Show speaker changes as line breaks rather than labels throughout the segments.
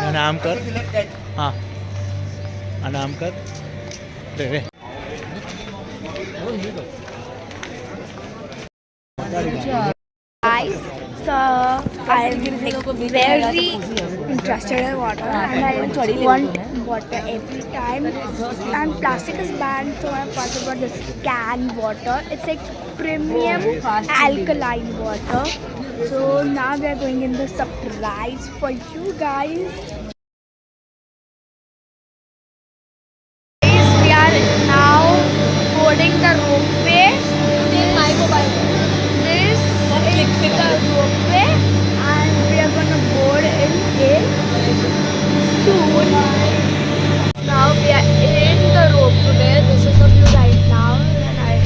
અને આમ કર. હા અને આમ કર. રે રે.
Guys, so I'm very interested in water and I want water every time. And plastic is banned, so I'm talking about this can water. It's like premium alkaline water. So now we are going in the surprise for you guys. We are now boarding the ropeway. Take my mobile. This is the ropeway and we are gonna board in it soon. Now we are in the ropeway. This is the view right now and I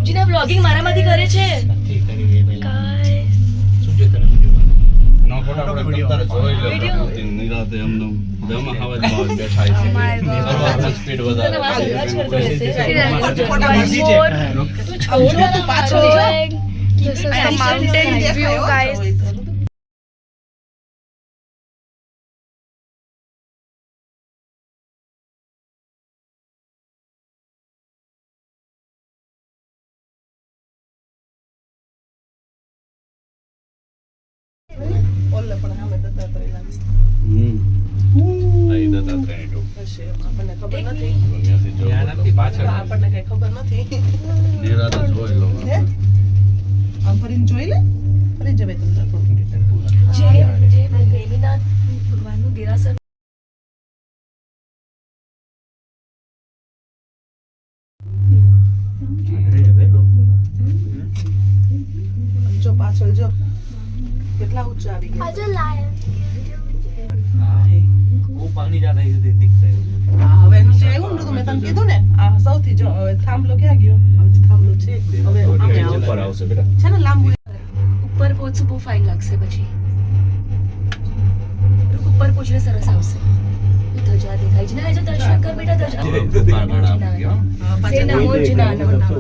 જીના blogging મારામાંથી કરે છે
guys. This is the mountain view guys.
ભગવાનનું દેરાસર
જો પાછળ જો કેટલા ઊંચા આવી ગયા
As a lion.
वो पानी ज्यादा इधर दिखता है.
હા હવે નીચે આવ્યું ને તો મેં તને કીધું ને આ સૌથી જો હવે થાંભલો ક્યાં ગયો હવે થાંભલો છે હવે અમે
ઉપર આવશે બેટા.
છે ને લાંબુ
ઉપર પહોંચશું બહુ ફાઇન લાગશે પછી ઉપર પહોંચીને સરસ આવશે ધજા દેખાય છે ને દર્શન કર બેટા ધજા સે નમો જનાનમ ઓ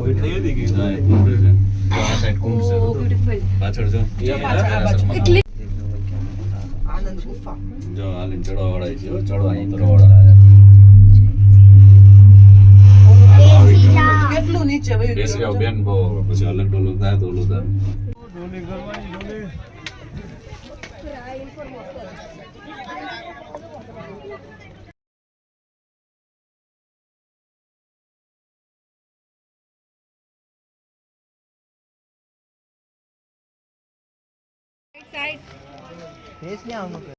બ્યુટીફુલ
પાછળ જો
પાછળ આ બાજુ
એટલી
આનંદ ગુફા
જો આલીન ચડવા વાળા છે. ચડવા અહીં વાળા
કેટલું નીચે વહી
બેસી જાવ
ગયું
બેન બહુ પછી અલગ ડોલું થાય તો ઓલું થાય.
Side.
ફેસ ને આમ કે